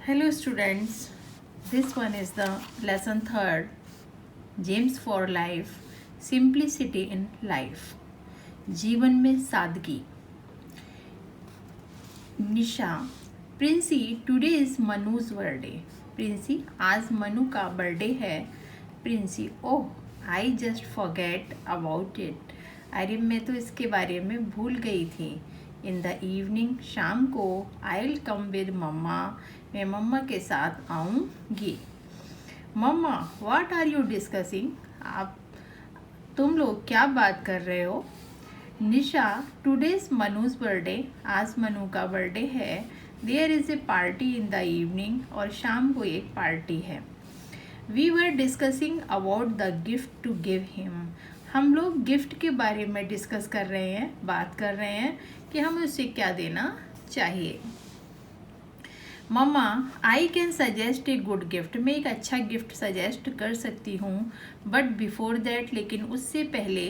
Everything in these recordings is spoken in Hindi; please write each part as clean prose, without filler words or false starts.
Hello students, this one is the lesson 3rd, James for Life, Simplicity in Life. जीवन में सादगी. Nisha, Princy, today is Manu's birthday. Princy, आज मनु का बर्थडे है. Princy, oh, I just forget about it. अरे मैं तो इसके बारे में भूल गई थी. इन द इवनिंग, शाम को, आई विल कम विद मम्मा, मैं मम्मा के साथ आऊँगी. मम्मा, व्हाट आर यू डिस्कसिंग? तुम लोग क्या बात कर रहे हो? निशा, टुडेज मनुज बर्थडे, आज मनु का बर्थडे है. There is a party in the evening, और शाम को एक पार्टी है. We were discussing about the gift to give him, हम लोग गिफ्ट के बारे में डिस्कस कर रहे हैं, बात कर रहे हैं कि हमें उसे क्या देना चाहिए. Mama, I can suggest a good gift, मैं एक अच्छा गिफ्ट सजेस्ट कर सकती हूँ. बट बिफोर दैट, लेकिन उससे पहले,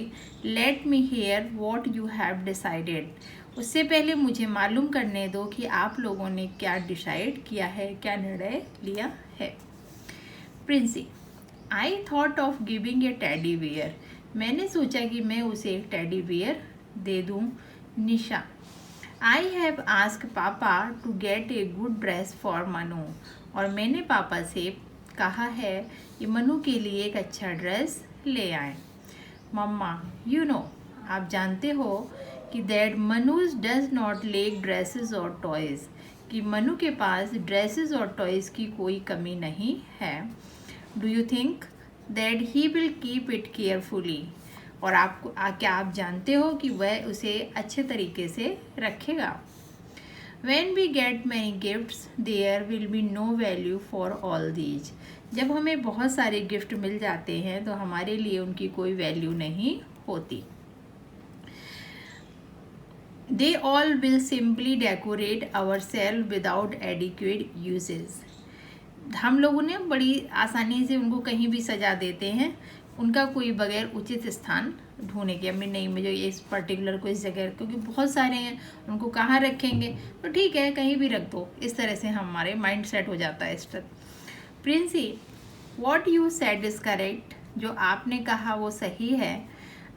let me here what you have decided, उससे पहले मुझे मालूम करने दो कि आप लोगों ने क्या डिसाइड किया है, क्या निर्णय लिया है. Princy, I thought of giving a teddy bear, मैंने सोचा कि मैं उसे एक टेडी बियर दे दूँ. Nisha, I have ask papa to get a good dress for Manu, और मैंने पापा से कहा है कि मनु के लिए एक अच्छा ड्रेस ले आए. मम्मा, यू नो, आप जानते हो कि that Manuj does not lake dresses और टॉयज़, कि मनु के पास ड्रेसेस और टॉयज़ की कोई कमी नहीं है. Do you think that he will keep it carefully, और आपको क्या आप जानते हो कि वह उसे अच्छे तरीके से रखेगा. When we get many gifts, there will be no value for all these, जब हमें बहुत सारे गिफ्ट मिल जाते हैं तो हमारे लिए उनकी कोई वैल्यू नहीं होती. They all will simply decorate ourselves without adequate uses, हम लोगों ने बड़ी आसानी से उनको कहीं भी सजा देते हैं, उनका कोई बगैर उचित स्थान ढूंढने के. हमें नहीं, मुझे इस पर्टिकुलर को इस जगह, क्योंकि बहुत सारे हैं, उनको कहाँ रखेंगे, तो ठीक है कहीं भी रख दो. इस तरह से हमारे माइंड सेट हो जाता है इस पर. Princy, what you said is correct, जो आपने कहा वो सही है.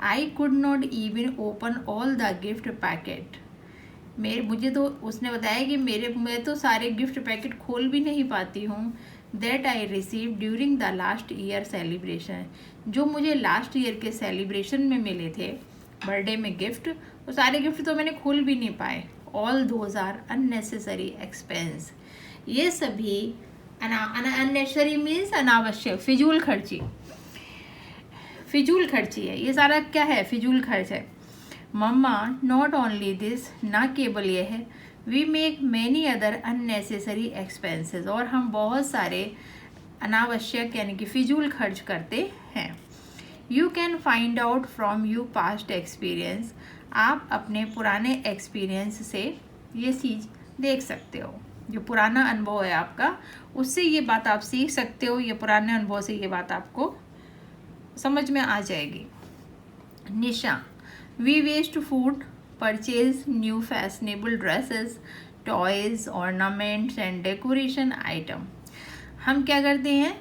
I could not even open all the gift packet, मुझे तो उसने बताया कि मैं तो सारे गिफ्ट पैकेट खोल भी नहीं पाती हूँ. That I receive during the last year celebration, जो मुझे लास्ट ईयर के सेलिब्रेशन में मिले थे बर्थडे में गिफ्ट, वो सारे गिफ्ट तो मैंने खोल भी नहीं पाए. All those are unnecessary expense, ये सभी अननेसेसरी मीन्स अनावश्यक, फिजूल खर्ची है. ये सारा क्या है? फिजूल खर्च है. मम्मा, नॉट ओनली दिस, ना केवल ये है, we make many other unnecessary expenses, और हम बहुत सारे अनावश्यक यानी कि फिजूल खर्च करते हैं. You can find out from you past experience, आप अपने पुराने एक्सपीरियंस से ये चीज़ देख सकते हो. जो पुराना अनुभव है आपका, उससे ये बात आप सीख सकते हो, ये पुराने अनुभव से ये बात आपको समझ में आ जाएगी. Nisha, we waste food, purchase new fashionable dresses, toys, ornaments and decoration item. हम क्या करते हैं?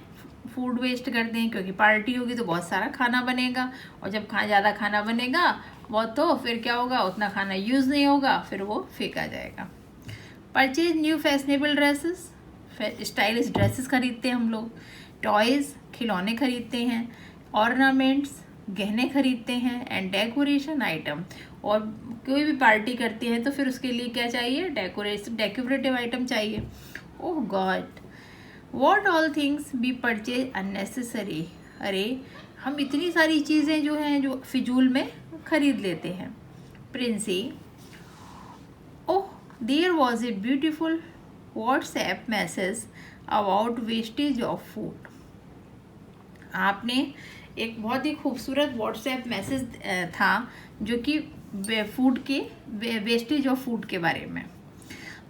फूड वेस्ट करते हैं, क्योंकि पार्टी होगी तो बहुत सारा खाना बनेगा, और जब ज़्यादा खाना बनेगा बहुत, तो फिर क्या होगा, उतना खाना यूज़ नहीं होगा, फिर वो फेंका जाएगा. Purchase new fashionable dresses, stylish dresses खरीदते हैं हम लोग. टॉयज़, खिलौने खरीदते हैं. ऑर्नामेंट्स, गहने खरीदते हैं. एंड डेकोरेशन आइटम, और कोई भी पार्टी करते हैं तो फिर उसके लिए क्या चाहिए? डेकोरेटिव आइटम चाहिए. Oh god, what all things be purchase unnecessary, अरे हम इतनी सारी चीज़ें जो हैं जो फिजूल में खरीद लेते हैं. Princy, oh, there was a beautiful WhatsApp message about wastage of food, आपने एक बहुत ही खूबसूरत व्हाट्सएप मैसेज था जो कि फूड के वेस्टेज ऑफ फूड के बारे में.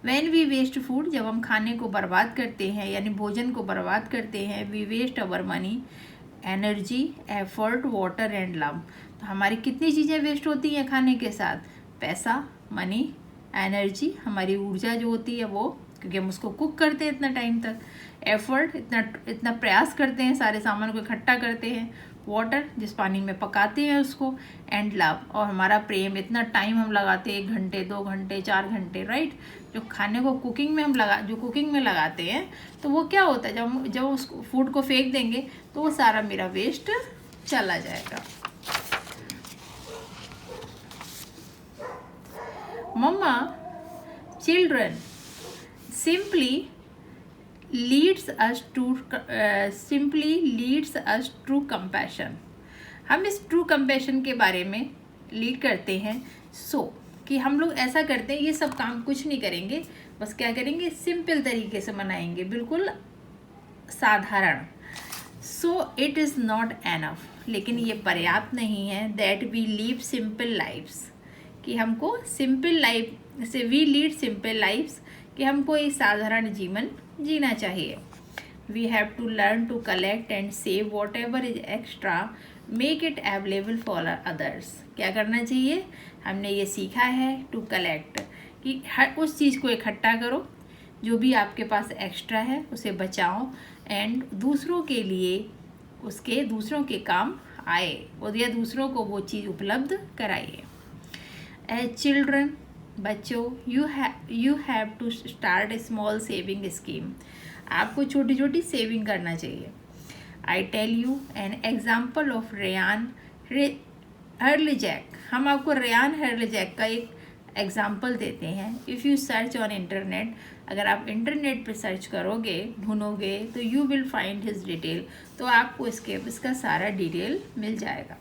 व्हेन वी वेस्ट फूड, जब हम खाने को बर्बाद करते हैं यानी भोजन को बर्बाद करते हैं. We waste our money, energy, effort, water and love, तो हमारी कितनी चीज़ें वेस्ट होती हैं खाने के साथ? पैसा, मनी, एनर्जी, हमारी ऊर्जा जो होती है वो, क्योंकि हम उसको कुक करते हैं इतना टाइम तक, एफर्ट इतना प्रयास करते हैं, सारे सामान को इकट्ठा करते हैं, वाटर जिस पानी में पकाते हैं उसको, एंड लव और हमारा प्रेम, इतना टाइम हम लगाते हैं 1 घंटे 2 घंटे 4 घंटे, राइट। जो खाने को कुकिंग में कुकिंग में लगाते हैं तो वो क्या होता है, जब उस फूड को फेंक देंगे तो वो सारा मेरा वेस्ट चला जाएगा। Mama, children simply leads us to compassion. हम इस ट्रू कंपैशन के बारे में लीड करते हैं, कि हम लोग ऐसा करते हैं, ये सब काम कुछ नहीं करेंगे, बस क्या करेंगे, सिंपल तरीके से मनाएंगे, बिल्कुल साधारण। इट इज़ नॉट एनफ, लेकिन ये पर्याप्त नहीं है। That we live simple lifes, कि हमको वी लीड सिंपल लाइफ्स, कि हमको एक साधारण जीवन जीना चाहिए। We have to learn to collect and save whatever is extra, make it available for others. क्या करना चाहिए, हमने ये सीखा है, टू कलेक्ट, कि हर उस चीज़ को इकट्ठा करो जो भी आपके पास एक्स्ट्रा है, उसे बचाओ, एंड दूसरों के लिए दूसरों के काम आए, और या दूसरों को वो चीज़ उपलब्ध कराइए। एज चिल्ड्रन, बच्चों, you have to start a small saving scheme. आपको छोटी छोटी सेविंग करना चाहिए। I tell you an example of Ryan Hreljac. हम आपको रेयान हर्लिजैक का एक एग्जाम्पल देते हैं। If you search on internet, अगर आप इंटरनेट पे सर्च करोगे, ढूंढोगे, तो you will find his detail, तो आपको इसका सारा डिटेल मिल जाएगा।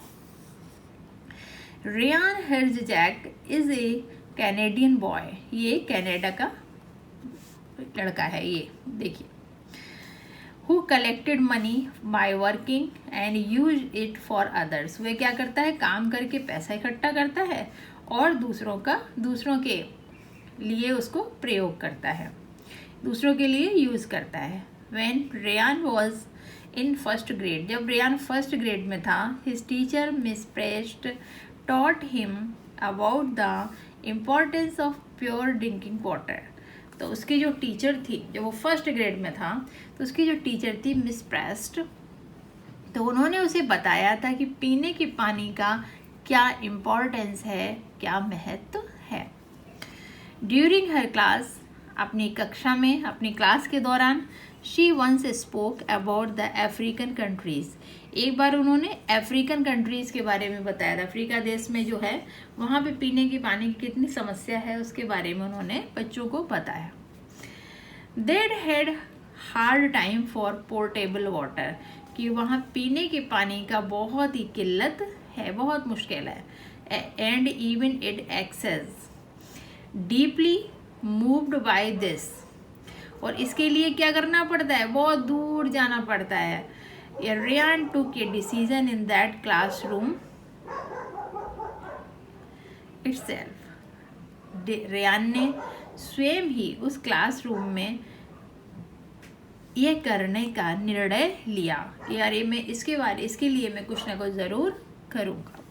Ryan Hreljac is a Canadian boy. ये कनाडा का लड़का है, ये देखिए। Who collected money by working and use it for others. वह क्या करता है, काम करके पैसा इकट्ठा करता है और दूसरों के लिए उसको प्रयोग करता है, दूसरों के लिए यूज़ करता है। When Ryan was in first grade, जब रेयान फर्स्ट ग्रेड में था, his teacher Miss Prest taught him about the importance of pure drinking water. तो उसकी जो टीचर थी, जब वो फर्स्ट ग्रेड में था, तो उसकी जो टीचर थी मिस प्रेस्ट, तो उन्होंने उसे बताया था कि पीने के पानी का क्या इम्पोर्टेंस है, क्या महत्व है। ड्यूरिंग हर क्लास, अपनी कक्षा में, अपनी क्लास के दौरान, she once spoke about the African countries. एक बार उन्होंने अफ्रीकन कंट्रीज़ के बारे में बताया था। अफ्रीका देश में जो है, वहाँ पे पीने की पानी की कितनी समस्या है, उसके बारे में उन्होंने बच्चों को बताया। देड had hard time for portable water, कि वहाँ पीने के पानी का बहुत ही किल्लत है, बहुत मुश्किल है। And even it access deeply moved by this, और इसके लिए क्या करना पड़ता है, बहुत दूर जाना पड़ता है। Ryan took a decision in that classroom itself. Ryan ने स्वयं ही उस क्लासरूम में यह करने का निर्णय लिया कि अरे मैं इसके लिए मैं कुछ ना कुछ ज़रूर करूँगा।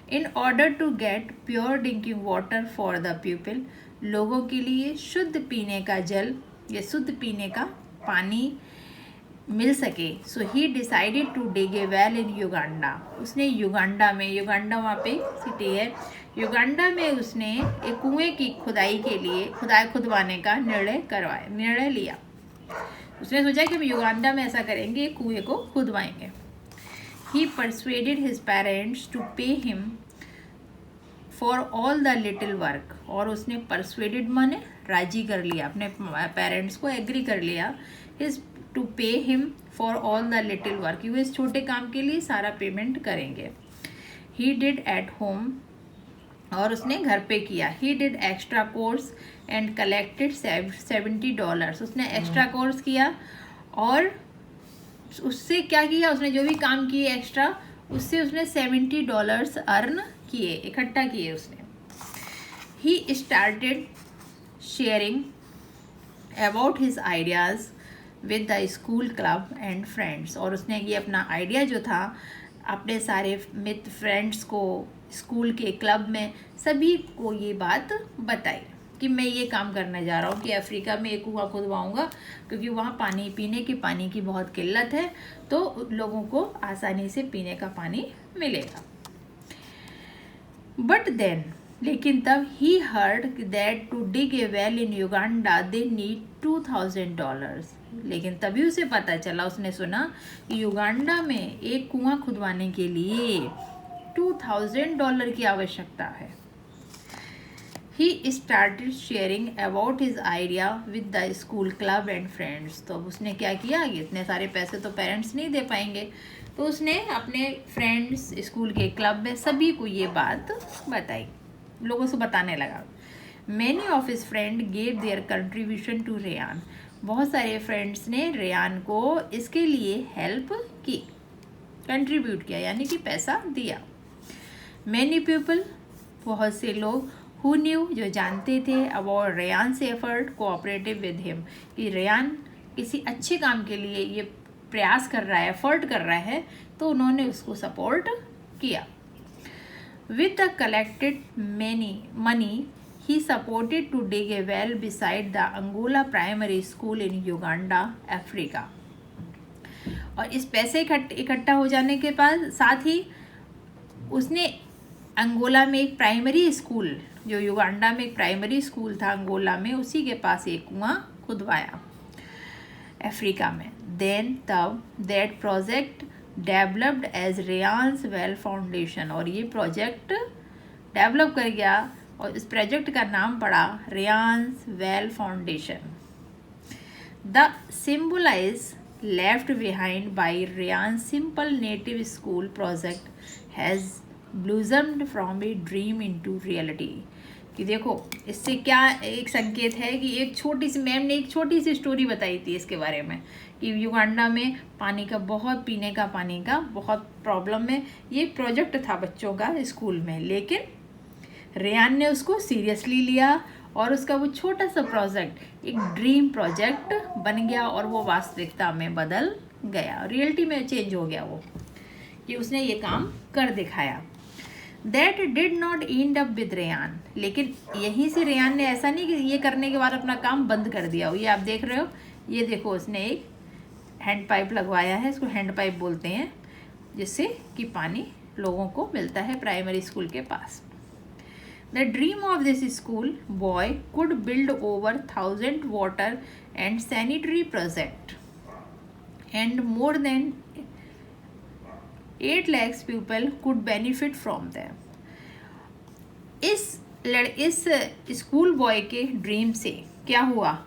In order to get pure drinking water for the people, लोगों के लिए शुद्ध पीने का जल या शुद्ध पीने का पानी मिल सके, so he decided to dig a well in Uganda. उसने युगांडा वहाँ पे सिटी है, युगांडा में उसने एक कुएं की खुदवाने का निर्णय लिया। उसने सोचा कि हम युगांडा में ऐसा करेंगे, एक कुएं को खुदवाएंगे। He persuaded his parents to pay him for all the little work, और उसने परसुएडेड माने राजी कर लिया, अपने पेरेंट्स को एग्री कर लिया, his to pay him for all the little work, वो इस छोटे काम के लिए सारा पेमेंट करेंगे। ही डिड एट होम, और उसने घर पे किया। He did extra course and collected $70। उसने एक्स्ट्रा कोर्स किया और उससे क्या किया, उसने जो भी काम किए एक्स्ट्रा, उससे उसने $70 अर्न किए, इकट्ठा किए उसने। He started sharing about his ideas with the school club and friends, और उसने ये अपना आइडिया जो था अपने सारे मित्र फ्रेंड्स को, स्कूल के क्लब में सभी को ये बात बताई। कि मैं ये काम करने जा रहा हूँ कि अफ्रीका में एक कुआं खुदवाऊँगा, क्योंकि वहाँ पानी की बहुत किल्लत है, तो लोगों को आसानी से पीने का पानी मिलेगा। बट देन, लेकिन तब ही heard that to dig a well in Uganda they need $2000। लेकिन तभी उसे पता चला, उसने सुना कि युगांडा में एक कुआं खुदवाने के लिए $2000 की आवश्यकता है। He started sharing about his idea with the school club and friends। तो अब उसने क्या किया, इतने सारे पैसे तो पेरेंट्स नहीं दे पाएंगे, तो उसने अपने फ्रेंड्स, स्कूल के क्लब में सभी को ये बात बताई, लोगों से बताने लगा। Many of his friends gave their contribution to Ryan. बहुत सारे फ्रेंड्स ने रेयान को इसके लिए हेल्प की, कंट्रीब्यूट किया, यानी कि पैसा दिया। Many people, बहुत से लोग, who knew, जो जानते थे, अबाउट रेयान से एफर्ट कोऑपरेटिव विद हिम, कि रेयान किसी अच्छे काम के लिए ये प्रयास कर रहा है, एफर्ट कर रहा है, तो उन्होंने उसको सपोर्ट किया। With the collected money he supported to dig a well beside the Angola primary school in Uganda, Africa. और इस पैसे इकट्ठा हो जाने के बाद साथ ही उसने अंगोला में एक प्राइमरी स्कूल, जो युगांडा में एक प्राइमरी स्कूल था अंगोला में, उसी के पास एक कुआं खुदवाया अफ्रीका में। देन तब that project developed as Ryan's well foundation. और ये प्रोजेक्ट डेवलप कर गया और इस प्रोजेक्ट का नाम पड़ा Ryan's well foundation. The symbolize left behind by Ryan's simple native school project has blossomed from a dream into reality। कि देखो इससे क्या एक संकेत है कि एक छोटी सी, मैम ने एक छोटी सी स्टोरी बताई थी इसके बारे में, कि युगांडा में पानी का बहुत, पीने का पानी का बहुत प्रॉब्लम है। ये प्रोजेक्ट था बच्चों का स्कूल में, लेकिन रेयान ने उसको सीरियसली लिया और उसका वो छोटा सा प्रोजेक्ट एक ड्रीम प्रोजेक्ट बन गया और वो वास्तविकता में बदल गया, रियलिटी में चेंज हो गया वो, कि उसने ये काम कर दिखाया। That did not end up with Ryan. लेकिन यहीं से रेयान ने ऐसा नहीं कि ये करने के बाद अपना काम बंद कर दिया हो। ये आप देख रहे हो, ये देखो उसने एक हैंड पाइप लगवाया है, इसको हैंड पाइप बोलते हैं, जिससे कि पानी लोगों को मिलता है प्राइमरी स्कूल के पास। The dream of this school boy could build over 1,000 water and sanitary project, and more than 8 lakhs people could benefit from them। इस स्कूल बॉय के ड्रीम से क्या हुआ,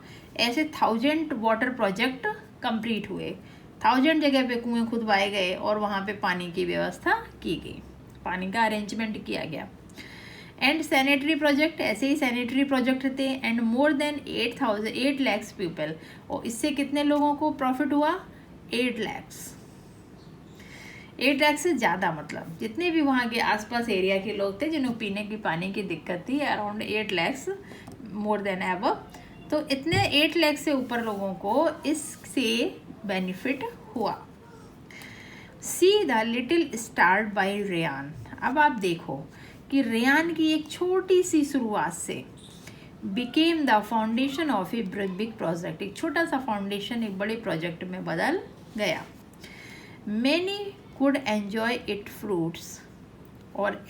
ऐसे 1000 वाटर प्रोजेक्ट कंप्लीट हुए, 1000 जगह पे कुएं खुदवाए गए और वहाँ पे पानी की व्यवस्था की गई, पानी का अरेंजमेंट किया गया। एंड सैनिटरी प्रोजेक्ट, ऐसे ही सैनिटरी प्रोजेक्ट थे। And more than 8 lakhs people, और इससे कितने लोगों को प्रॉफिट हुआ, 8 lakhs। 8 लाख से ज़्यादा, मतलब जितने भी वहाँ के आसपास एरिया के लोग थे जिन्हें पीने की पानी की दिक्कत थी, around 8 lakhs, more than ever. तो इतने 8 लाख से ऊपर लोगों को इससे बेनिफिट हुआ। See the little start by Ryan. अब आप देखो कि रेयान की एक छोटी सी शुरुआत से became the foundation of a big project, एक छोटा सा फाउंडेशन एक बड़े प्रोजेक्ट में बदल गया। Many could enjoy it fruits. और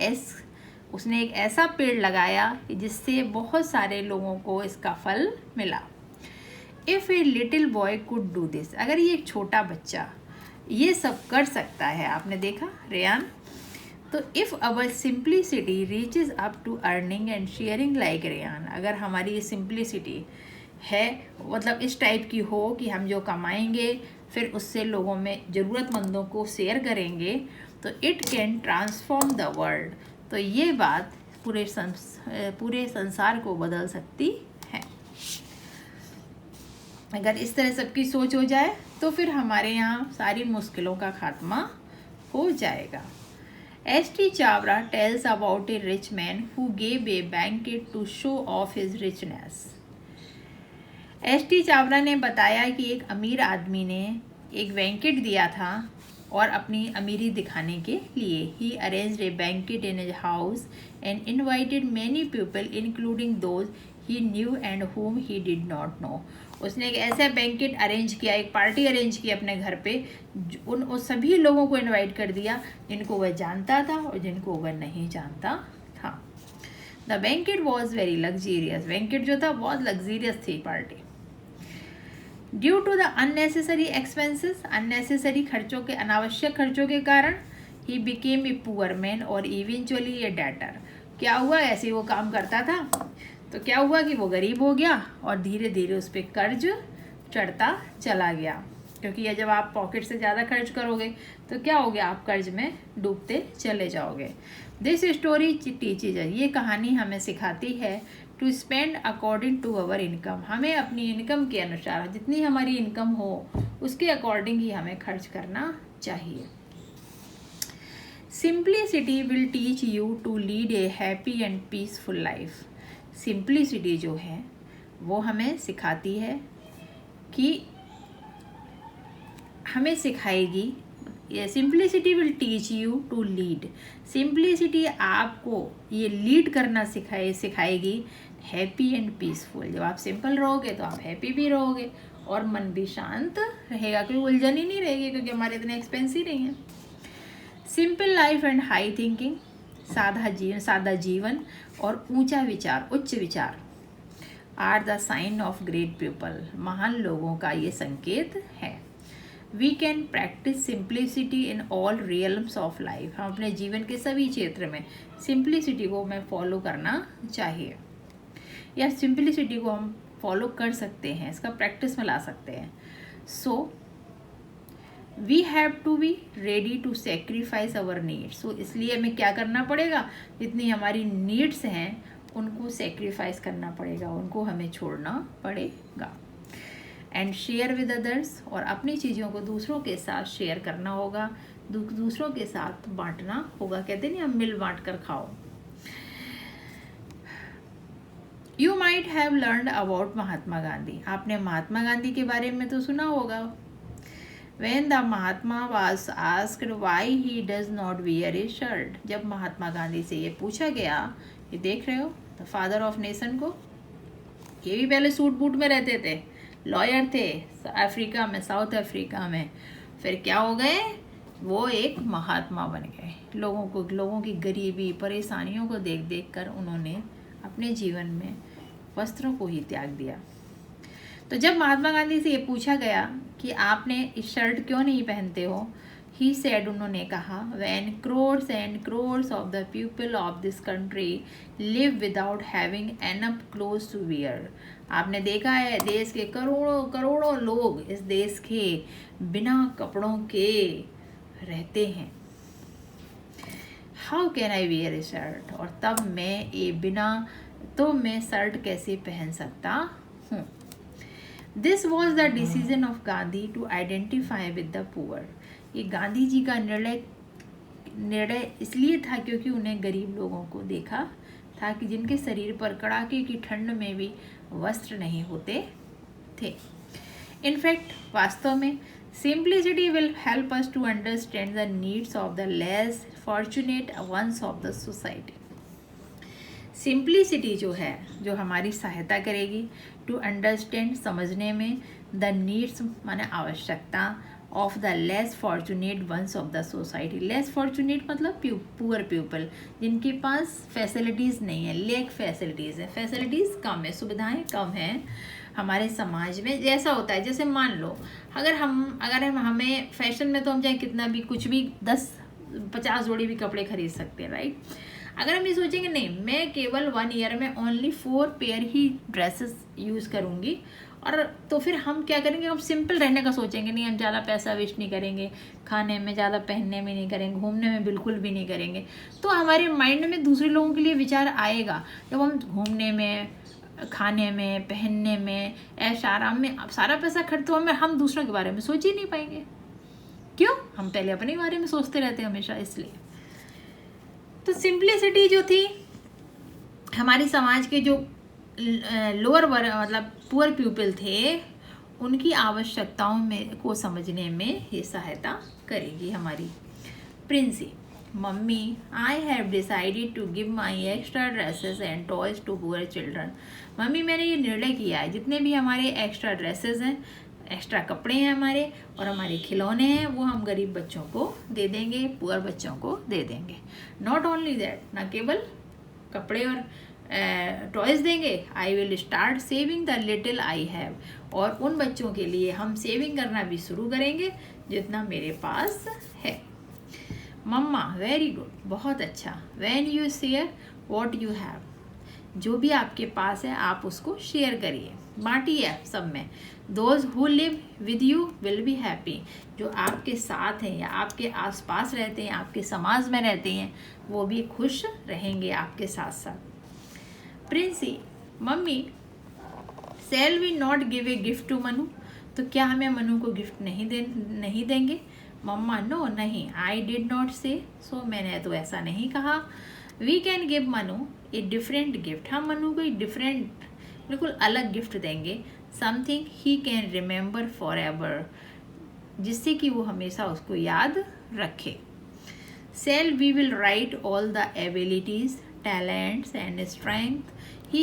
उसने एक ऐसा पेड़ लगाया जिससे बहुत सारे लोगों को इसका फल मिला। If a little boy could do this, अगर ये एक छोटा बच्चा ये सब कर सकता है, आपने देखा रेयान, तो if our simplicity reaches up to earning and sharing like Ryan, अगर हमारी ये सिंप्लिसिटी है, मतलब इस टाइप की हो कि हम जो कमाएंगे फिर उससे लोगों में ज़रूरतमंदों को शेयर करेंगे, तो it can transform the world. तो ये बात पूरे संसार को बदल सकती है। अगर इस तरह सबकी सोच हो जाए तो फिर हमारे यहाँ सारी मुश्किलों का खात्मा हो जाएगा। S.T. Chavra tells about a rich man who gave a banquet to show off his richness। S.T. Chawra ने बताया कि एक अमीर आदमी ने एक बैंकेट दिया था और अपनी अमीरी दिखाने के लिए। He arranged a banquet in his house and invited many people including those he new and whom he did not know. उसने एक ऐसा बैंकेट अरेंज किया, एक पार्टी अरेंज की अपने घर पे, उन सभी लोगों को इनवाइट कर दिया जिनको वह जानता था और जिनको वह नहीं जानता था. The banquet was very luxurious. Banquet जो था बहुत लग्जीरियस थी party. Due to the unnecessary expenses, unnecessary खर्चों के, अनावश्यक खर्चों के कारण, he became a poor man और इवेंचुअली ए डेटर. क्या हुआ, ऐसे वो काम करता था तो क्या हुआ कि वो गरीब हो गया और धीरे धीरे उस पर कर्ज चढ़ता चला गया. क्योंकि ये जब आप पॉकेट से ज़्यादा खर्च करोगे तो क्या हो गया, आप कर्ज में डूबते चले जाओगे. दिस स्टोरी टीचेज, ये कहानी हमें सिखाती है to spend according to our income. हमें अपनी इनकम के अनुसार, जितनी हमारी इनकम हो उसके अकॉर्डिंग ही हमें खर्च करना चाहिए. Simplicity will teach you to lead a happy and peaceful life. Simplicity जो है वो हमें सिखाती है कि हमें सिखाएगी, ये simplicity will teach you to lead. Simplicity आपको ये लीड करना सिखाएगी हैप्पी एंड पीसफुल. जब आप सिंपल रहोगे तो आप हैप्पी भी रहोगे और मन भी शांत रहेगा, कोई उलझन ही नहीं रहेगी क्योंकि हमारे इतने एक्सपेंस ही नहीं है. Simple life and high thinking, सादा जीवन और ऊंचा विचार, उच्च विचार, are the sign of great people. महान लोगों का ये संकेत है. We can practise simplicity in all realms of life. हम अपने जीवन के सभी क्षेत्र में सिंप्लिसिटी को हमें फॉलो करना चाहिए, या सिंप्लिसिटी को हम फॉलो कर सकते हैं, इसका प्रैक्टिस में ला सकते हैं. So we have to be ready to sacrifice our needs. So इसलिए हमें क्या करना पड़ेगा, जितनी हमारी नीड्स हैं उनको सेक्रीफाइस करना पड़ेगा, उनको हमें छोड़ना पड़ेगा. एंड शेयर विद अदर्स, और अपनी चीज़ों को दूसरों के साथ शेयर करना होगा, दूसरों के साथ बांटना होगा. कहते नहीं हम मिल बांट कर खाओ. You might have learned about Mahatma Gandhi. आपने महात्मा गांधी के बारे में तो सुना होगा. When the Mahatma was asked why he does not wear a shirt, जब महात्मा गांधी से ये पूछा गया, ये देख रहे हो द फादर ऑफ नेशन को, ये भी पहले सूट बूट में रहते थे, लॉयर थे अफ्रीका में, साउथ अफ्रीका में, फिर क्या हो गए, वो एक महात्मा बन गए. लोगों की गरीबी परेशानियों को देख देख कर उन्होंने अपने जीवन में वस्त्रों को ही त्याग दिया. तो जब महात्मा गांधी से ये पूछा गया कि आपने इस शर्ट क्यों नहीं पहनते हो, ही सेड, उन्होंने कहा, when crores and crores of the people of this country live without having enough clothes to wear. आपने देखा है देश के करोड़ों करोड़ों लोग इस देश के बिना कपड़ों के रहते हैं. How can I wear a shirt, और तब मैं शर्ट कैसे पहन सकता हूँ. This was the decision of Gandhi to identify with the poor. ये गांधी जी का निर्णय इसलिए था क्योंकि उन्हें गरीब लोगों को देखा था कि जिनके शरीर पर कड़ाके की ठंड में भी वस्त्र नहीं होते थे. इनफैक्ट वास्तव में simplicity will help us to understand the needs of the less fortunate ones of the society. Simplicity जो है, जो हमारी सहायता करेगी टू अंडरस्टैंड, समझने में, द नीड्स माने आवश्यकता, of the less fortunate ones of the society. Less fortunate मतलब पुअर पीपल, जिनके पास फैसिलिटीज़ नहीं है, लेक फैसिलिटीज़ है, फैसिलिटीज़ कम है, सुविधाएं कम हैं हमारे समाज में. जैसा होता है, जैसे मान लो अगर हम हमें फैशन में तो हम चाहे कितना भी कुछ भी 10-50 जोड़ी भी कपड़े खरीद सकते हैं, राइट. अगर हम ये सोचेंगे नहीं, मैं केवल 1 ईयर में ओनली 4 पेयर ही ड्रेसेस यूज़ करूँगी, और तो फिर हम क्या करेंगे, हम सिंपल रहने का सोचेंगे, नहीं हम ज़्यादा पैसा वेस्ट नहीं करेंगे, खाने में ज़्यादा, पहनने में नहीं करेंगे, घूमने में बिल्कुल भी नहीं करेंगे. तो हमारे माइंड में दूसरे लोगों के लिए विचार आएगा. जब हम घूमने में, खाने में, पहनने में, ऐश आराम में सारा पैसा खर्च, तो हम दूसरों के बारे में सोच ही नहीं पाएंगे. क्यों, हम पहले अपने बारे में सोचते रहते हैं हमेशा. इसलिए तो सिंप्लिसिटी जो थी, हमारी समाज के जो लोअर मतलब पुअर पीपल थे, उनकी आवश्यकताओं में को समझने में ये सहायता करेगी हमारी Princy. Mummy, I have decided to give my extra dresses and toys to poor children. Mummy, मैंने ये निर्णय किया है जितने भी हमारे एक्स्ट्रा ड्रेसेस हैं, एक्स्ट्रा कपड़े हैं हमारे और हमारे खिलौने हैं, वो हम गरीब बच्चों को दे देंगे, पुअर बच्चों को दे देंगे। नॉट ओनली दैट, ना केवल कपड़े और टॉयज देंगे, I will start saving the little I have, और उन बच्चों के लिए हम सेविंग करना भी शुरू करेंगे जितना मेरे पास है। मम्मा, वेरी गुड, बहुत अच्छा। When you share what you have, जो भी आपके पास है आप उसको शेयर करिए, बांटिए सब में। Those who live with you will be happy, जो आपके साथ हैं या आपके आसपास रहते हैं, आपके समाज में रहते हैं, वो भी खुश रहेंगे आपके साथ साथ। Princy, mummy, shall we not give a gift to Manu, तो क्या हमें मनु को गिफ्ट नहीं देंगे? मम्मा, नो, नहीं, आई डिड नॉट से सो, मैंने तो ऐसा नहीं कहा। We can give Manu a different gift, हम मनु को एक डिफरेंट, बिल्कुल अलग गिफ्ट देंगे। Something he can remember forever, जिससे कि वो हमेशा उसको याद रखे। Shall we will write all the abilities, talents and strength he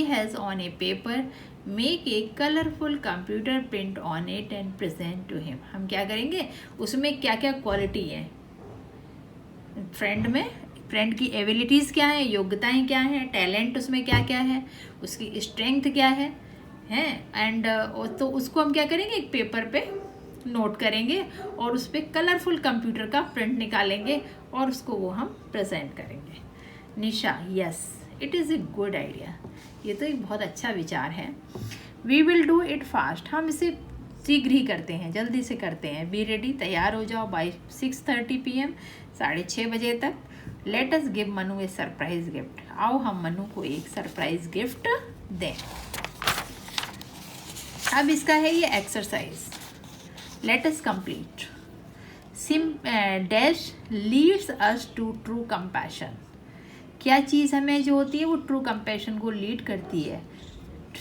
has on a paper, make a colorful computer print on it and present to him। हम क्या करेंगे, उसमें क्या क्या क्वालिटी है फ्रेंड की एबिलिटीज़ क्या है, योग्यताएं क्या हैं, टैलेंट उसमें क्या क्या है, उसकी स्ट्रेंथ क्या है एंड तो उसको हम क्या करेंगे, एक पेपर पे नोट करेंगे और उस पर कलरफुल कंप्यूटर का प्रिंट निकालेंगे और उसको वो हम प्रेजेंट करेंगे। Nisha, yes, it is a good idea, ये तो एक बहुत अच्छा विचार है। We will do it fast, हम इसे शीघ्र ही करते हैं, जल्दी से करते हैं। बी रेडी, तैयार हो जाओ बाय 6:30 PM, 6:30 बजे तक। लेट अस गिव मनु ए सरप्राइज गिफ्ट, आओ हम मनु को एक सरप्राइज गिफ्ट दें। अब इसका है ये exercise, let us complete. Dash leads us to true compassion, क्या चीज़ हमें जो होती है वो ट्रू कंपैशन को लीड करती है?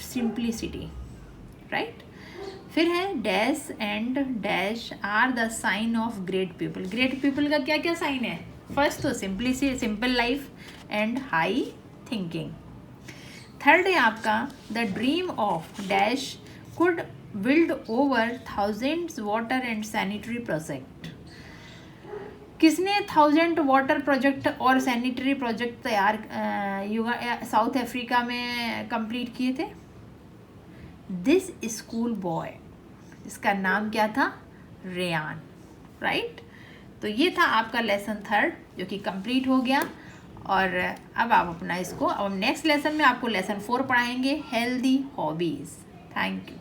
Simplicity, right. फिर है dash and dash are the sign of great people, great people का क्या क्या साइन है? फर्स्ट तो simplicity, simple life and high thinking. Third है आपका the dream of dash could build over thousands water and sanitary project, किसने 1000 वाटर प्रोजेक्ट और सैनिटरी प्रोजेक्ट तैयार साउथ अफ्रीका में कंप्लीट किए थे? दिस स्कूल बॉय, इसका नाम क्या था? Ryan, right. तो ये था आपका लेसन 3 जो कि कंप्लीट हो गया। और अब आप अपना इसको, अब नेक्स्ट लेसन में आपको लेसन 4 पढ़ाएंगे, हेल्दी हॉबीज़। Thank you.